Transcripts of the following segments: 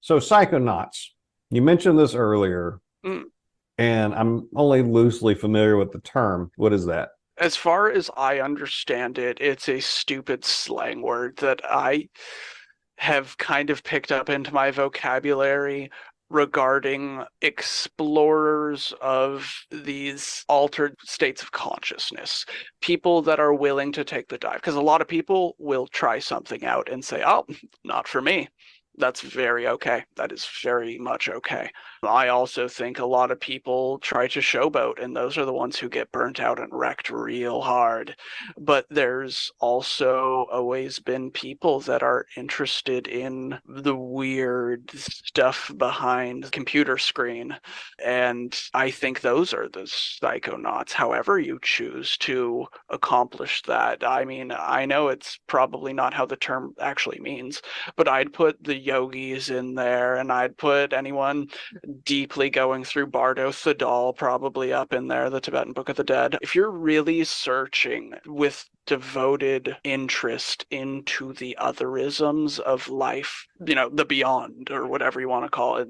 So psychonauts, you mentioned this earlier, Mm. and I'm only loosely familiar with the term. What is that? As far as I understand it, it's a stupid slang word that I have kind of picked up into my vocabulary regarding explorers of these altered states of consciousness, people that are willing to take the dive. Because a lot of people will try something out and say, oh, not for me. That's very okay. That is very much okay. I also think a lot of people try to showboat, and those are the ones who get burnt out and wrecked real hard. But there's also always been people that are interested in the weird stuff behind the computer screen. And I think those are the psychonauts, however you choose to accomplish that. I mean, I know it's probably not how the term actually means, but I'd put the yogis in there, and I'd put anyone deeply going through Bardo Thadal probably up in there, the Tibetan Book of the Dead. If you're really searching with devoted interest into the otherisms of life, the beyond or whatever you want to call it,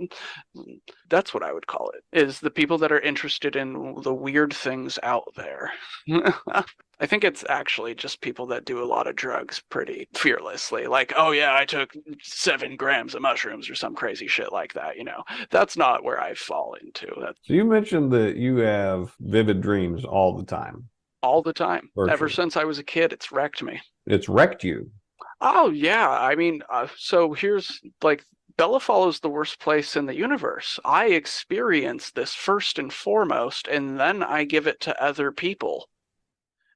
that's what I would call it, is the people that are interested in the weird things out there. I think it's actually just people that do a lot of drugs pretty fearlessly. Like, oh yeah, I took 7 grams of mushrooms or some crazy shit like that. That's not where I fall into. That's So you mentioned that you have vivid dreams all the time, all the time. Ever virtually. since I was a kid, it's wrecked me. It's wrecked you. Oh yeah, I mean, so here's like Bella follows the worst place in the universe. I experience this first and foremost, and then I give it to other people.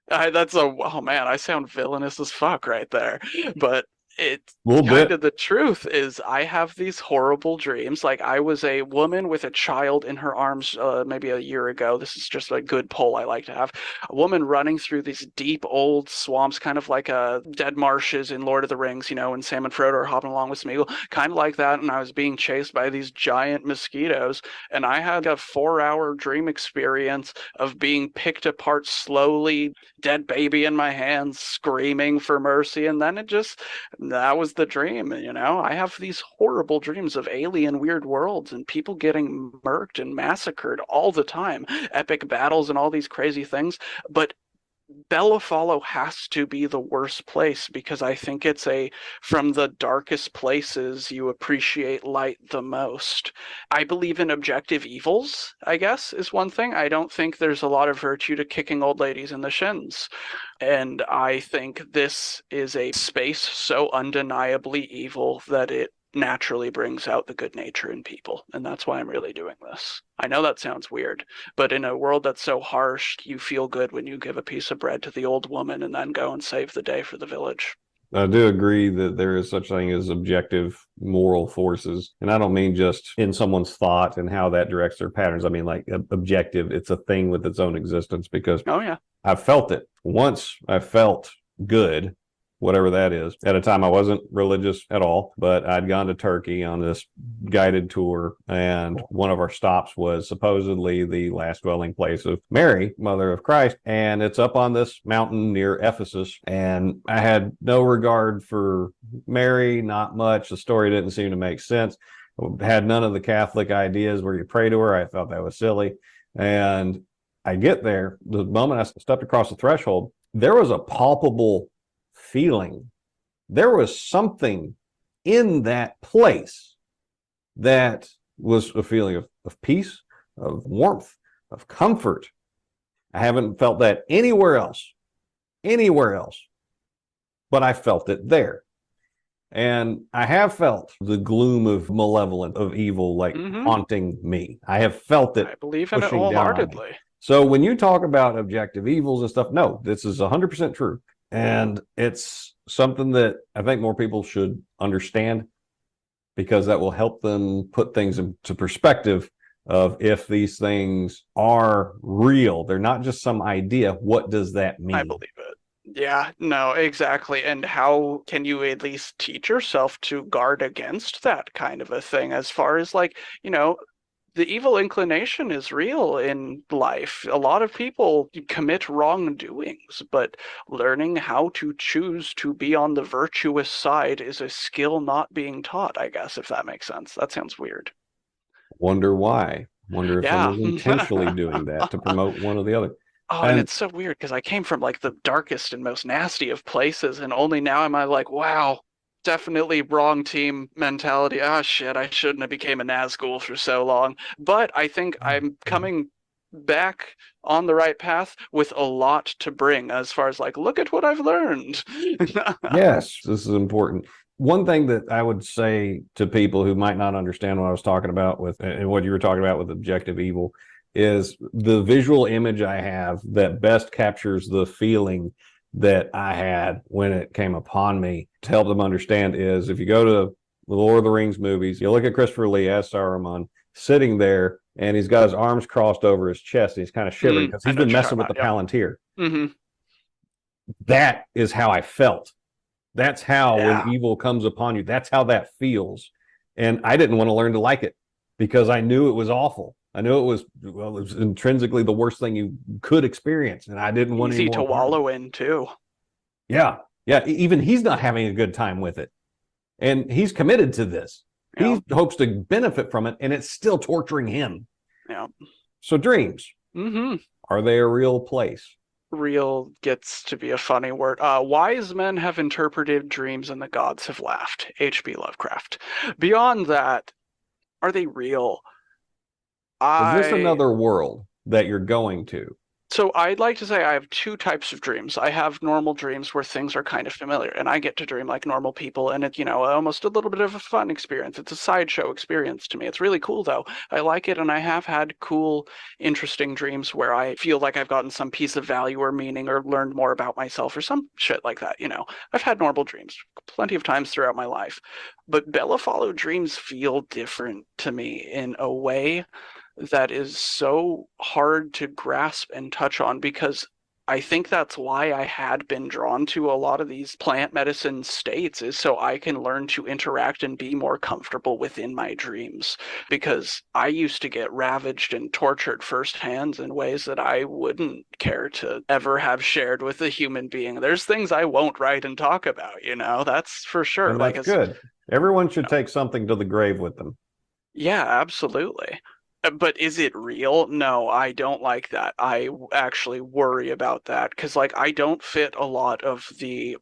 Oh man, I sound villainous as fuck right there. But it's A little kind bit. of the truth is I have these horrible dreams. Like I was a woman with a child in her arms maybe a year ago. This is just a good poll I like to have. A woman running through these deep old swamps, kind of like dead marshes in Lord of the Rings, when Sam and Frodo are hopping along with Smeagol, kind of like that. And I was being chased by these giant mosquitoes. And I had a 4-hour dream experience of being picked apart slowly, dead baby in my hands, screaming for mercy. And then that was the dream. I have these horrible dreams of alien weird worlds and people getting murked and massacred all the time, epic battles and all these crazy things. But Bellafallo has to be the worst place because I think it's from the darkest places you appreciate light the most. I believe in objective evils, I guess, is one thing. I don't think there's a lot of virtue to kicking old ladies in the shins. And I think this is a space so undeniably evil that it naturally brings out the good nature in people. And that's why I'm really doing this. I know that sounds weird, but in a world that's so harsh, you feel good when you give a piece of bread to the old woman and then go and save the day for the village. I do agree that there is such thing as objective moral forces. And I don't mean just in someone's thought and how that directs their patterns. I mean like objective, it's a thing with its own existence because Oh, yeah. I've felt it. Once I felt good, whatever that is. At a time, I wasn't religious at all, but I'd gone to Turkey on this guided tour, and one of our stops was supposedly the last dwelling place of Mary, Mother of Christ, and it's up on this mountain near Ephesus. And I had no regard for Mary, not much. The story didn't seem to make sense. Had none of the Catholic ideas where you pray to her. I thought that was silly. And I get there, the moment I stepped across the threshold, there was a palpable feeling. There was something in that place that was a feeling of peace, of warmth, of comfort. I haven't felt that anywhere else, but I felt it there. And I have felt the gloom of malevolent, of evil, like Hmm. haunting me. I have felt it I believe in it pushing down on me. wholeheartedly. So when you talk about objective evils and stuff, no, this is 100% true. And it's something that I think more people should understand because that will help them put things into perspective of if these things are real, they're not just some idea. What does that I mean? believe it. Yeah, no, exactly. And how can you at least teach yourself to guard against that kind of a thing as far as like, the evil inclination is real in life. A lot of people commit wrongdoings, but learning how to choose to be on the virtuous side is a skill not being taught, I guess, if that makes sense. That sounds weird. Wonder why. Wonder if Yeah. someone's intentionally doing that to promote one or the other. Oh, and And it's so weird because I came from like the darkest and most nasty of places, and only now am I like, wow, definitely wrong team mentality. Ah, shit, I shouldn't have became a Nazgul for so long. But I think I'm coming back on the right path with a lot to bring as far as like, look at what I've learned. yes, this is important. One thing that I would say to people who might not understand what I was talking about with and what you were talking about with objective evil is the visual image I have that best captures the feeling that I had when it came upon me to help them understand is if you go to the Lord of the Rings movies, you look at Christopher Lee as Saruman sitting there and he's got his arms crossed over his chest and he's kind of shivering because I he's know been what you're messing talking with the about. Palantir. Yep. That is how I felt. That's how when Yeah. evil comes upon you, that's how that feels. And I didn't want to learn to like it because I knew it was awful. I knew it was, well, it was intrinsically the worst thing you could experience. And I didn't want any Easy to more part of it. wallow in too. Yeah. Yeah. Even he's not having a good time with it. And he's committed to this. Yeah. He hopes to benefit from it, and it's still torturing him. Yeah. So, dreams, Mm-hmm. are they a real place? Real gets to be a funny word. Wise men have interpreted dreams and the gods have laughed. H.P. Lovecraft. Beyond that, are they real? Is this I another world that you're going to? So I'd like to say I have two types of dreams. I have normal dreams where things are kind of familiar, and I get to dream like normal people, and it's, almost a little bit of a fun experience. It's a sideshow experience to me. It's really cool, though. I like it, and I have had cool, interesting dreams where I feel like I've gotten some piece of value or meaning or learned more about myself or some shit like that. I've had normal dreams plenty of times throughout my life. But Bella Follow dreams feel different to me in a way that is so hard to grasp and touch on because I think that's why I had been drawn to a lot of these plant medicine states is so I can learn to interact and be more comfortable within my dreams because I used to get ravaged and tortured firsthand in ways that I wouldn't care to ever have shared with a human being. There's things I won't write and talk about, that's for sure. And Like that's as good. Everyone should take something to the grave with them. Yeah, absolutely. But is it real? No, I don't like that. I actually worry about that because, like, I don't fit a lot of the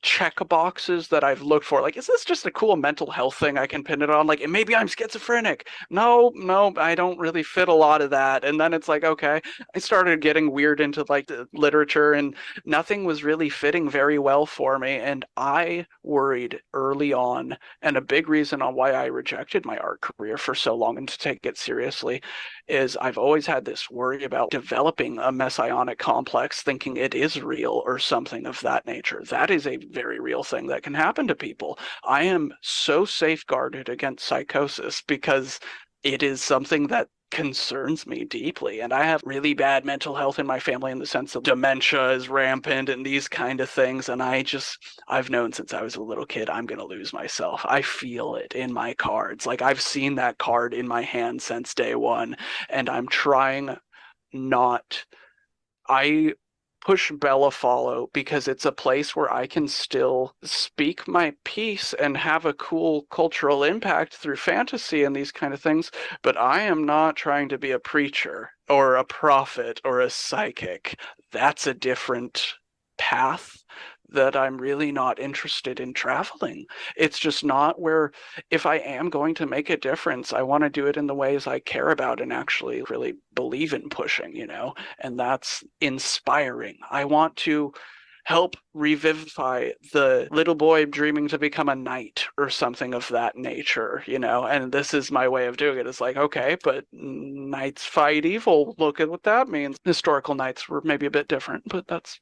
check boxes that I've looked for. Like, is this just a cool mental health thing I can pin it on? Like, and maybe I'm schizophrenic. No, no, I don't really fit a lot of that. And then it's like, okay, I started getting weird into like the literature and nothing was really fitting very well for me. And I worried early on, and a big reason on why I rejected my art career for so long and to take it seriously is I've always had this worry about developing a messianic complex, thinking it is real or something of that nature. That is a very real thing that can happen to people. I am so safeguarded against psychosis because it is something that concerns me deeply. And I have really bad mental health in my family in the sense that dementia is rampant and these kind of things. And I've known since I was a little kid, I'm going to lose myself. I feel it in my cards. Like I've seen that card in my hand since day one. And I'm trying not. I push Bella Follow because it's a place where I can still speak my piece and have a cool cultural impact through fantasy and these kind of things, but I am not trying to be a preacher or a prophet or a psychic. That's a different path that I'm really not interested in traveling. It's just not where, if I am going to make a difference, I want to do it in the ways I care about and actually really believe in pushing, and that's inspiring. I want to help revivify the little boy dreaming to become a knight or something of that nature, and this is my way of doing it. It's like, okay, but knights fight evil. Look at what that means. Historical knights were maybe a bit different, but that's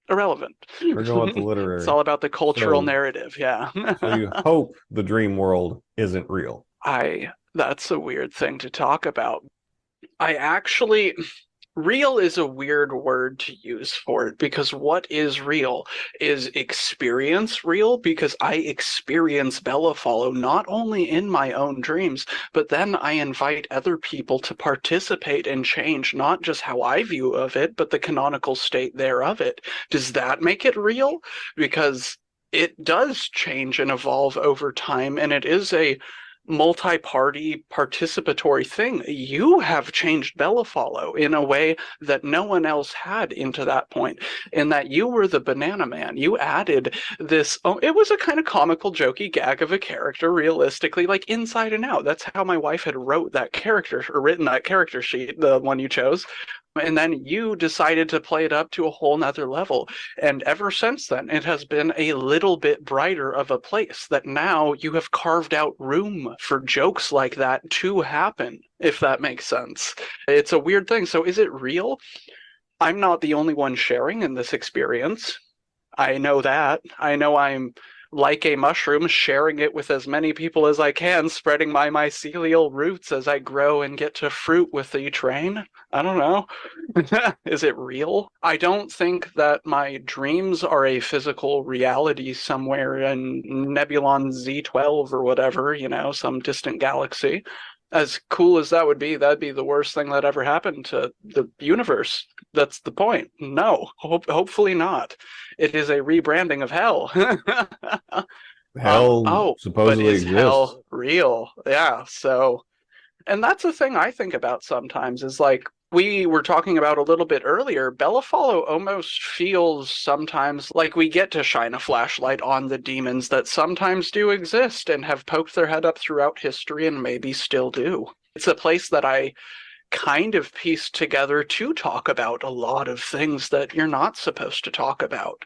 irrelevant. We're going with the It's literary. all about the cultural So, narrative. Yeah. so you hope the dream world isn't real. That's a weird thing to talk about. I actually Real is a weird word to use for it because what is real? Is experience real? Because I experience Bellafallo not only in my own dreams, but then I invite other people to participate and change not just how I view of it, but the canonical state thereof it. Does that make it real? Because it does change and evolve over time, and it is a multi-party participatory thing. You have changed Bellafallo in a way that no one else had into that point, in that you were the banana man. You added this, oh, it was a kind of comical, jokey gag of a character, realistically, like inside and out. That's how my wife had wrote that character, or written that character sheet, the one you chose. And then you decided to play it up to a whole nother level. And ever since then, it has been a little bit brighter of a place that now you have carved out room for jokes like that to happen, if that makes sense. It's a weird thing. So is it real? I'm not the only one sharing in this experience. I know that. I know I'm like a mushroom, sharing it with as many people as I can, spreading my mycelial roots as I grow and get to fruit with each rain. I don't know. Is it real? I don't think that my dreams are a physical reality somewhere in Nebulon Z12 or whatever, some distant galaxy. As cool as that would be, that'd be the worst thing that ever happened to the universe. That's the point. No, hopefully not. It is a rebranding of hell. Hell Oh, but supposedly is exists. hell real? Yeah, so, and that's a thing I think about sometimes is like we were talking about a little bit earlier, Bellafallo almost feels sometimes like we get to shine a flashlight on the demons that sometimes do exist and have poked their head up throughout history and maybe still do. It's a place that I kind of pieced together to talk about a lot of things that you're not supposed to talk about.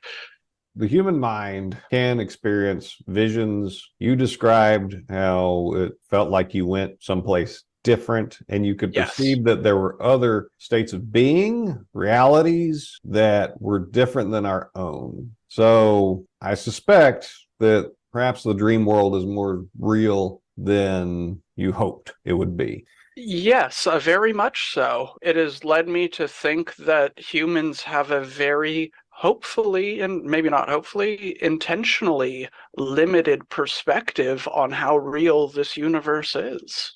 The human mind can experience visions. You described how it felt like you went someplace different and you could Yes. perceive that there were other states of being, realities that were different than our own. So I suspect that perhaps the dream world is more real than you hoped it would be. Yes, very much so. It has led me to think that humans have a very hopefully, and maybe not hopefully, intentionally limited perspective on how real this universe is.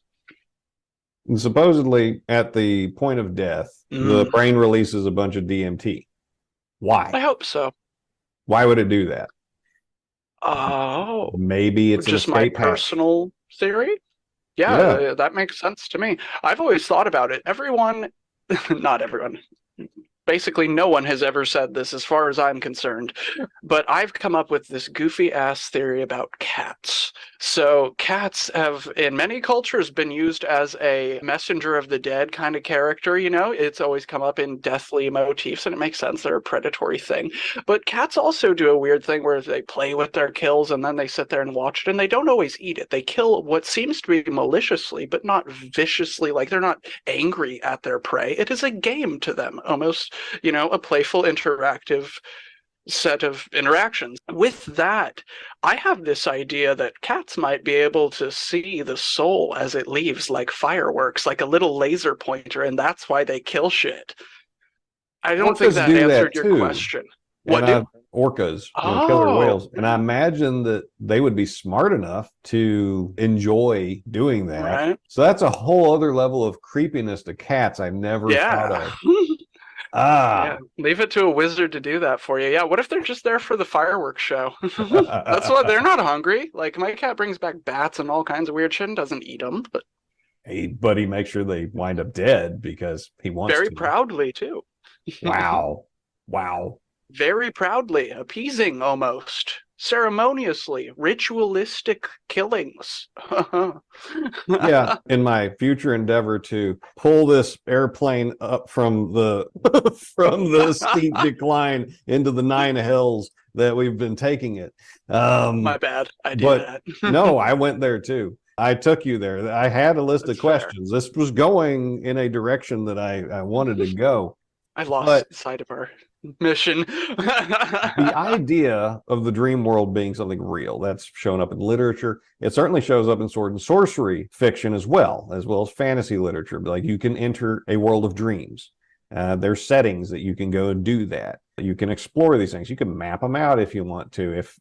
And supposedly, at the point of death, the brain releases a bunch of DMT. I Why? hope so. Why would it do that? Oh, Maybe it's an just my escape hatch. personal theory? Yeah, Yeah. that makes sense to me. I've always thought about it. Everyone, not everyone, basically no one has ever said this as far as I'm concerned, but I've come up with this goofy ass theory about cats. So cats have in many cultures been used as a messenger of the dead kind of character, it's always come up in deathly motifs and it makes sense, they're a predatory thing. But cats also do a weird thing where they play with their kills and then they sit there and watch it and they don't always eat it. They kill what seems to be maliciously but not viciously, like they're not angry at their prey. It is a game to them, almost a playful, interactive set of interactions. With that, I have this idea that cats might be able to see the soul as it leaves, like fireworks, like a little laser pointer, and that's why they kill shit. I don't think Orcas that do answered that your too. question. What And do? orcas, killer Oh, whales. And I imagine that they would be smart enough to enjoy doing that. right. So that's a whole other level of creepiness to cats I've never thought Yeah. of. Yeah, Ah. leave it to a wizard to do that for you. Yeah, what if they're just there for the fireworks show? That's what they're not hungry. Like my cat brings back bats and all kinds of weird shit and doesn't eat them, but Hey, but he makes sure they wind up dead because he wants very to. proudly too. Wow. Wow. Very proudly, appeasing almost, ceremoniously, ritualistic killings. Yeah, in my future endeavor to pull this airplane up from the from the steep decline into the nine hells that we've been taking it. My bad. I do But that. no, I went there too. I took you there. I had a list of That's fair. questions. This was going in a direction that I wanted to go. I lost But sight of our mission. the idea of the dream world being something real, that's shown up in literature. It certainly shows up in sword and sorcery fiction as well as fantasy literature. Like you can enter a world of dreams. There's settings that you can go and do that. You can explore these things. You can map them out if you want to.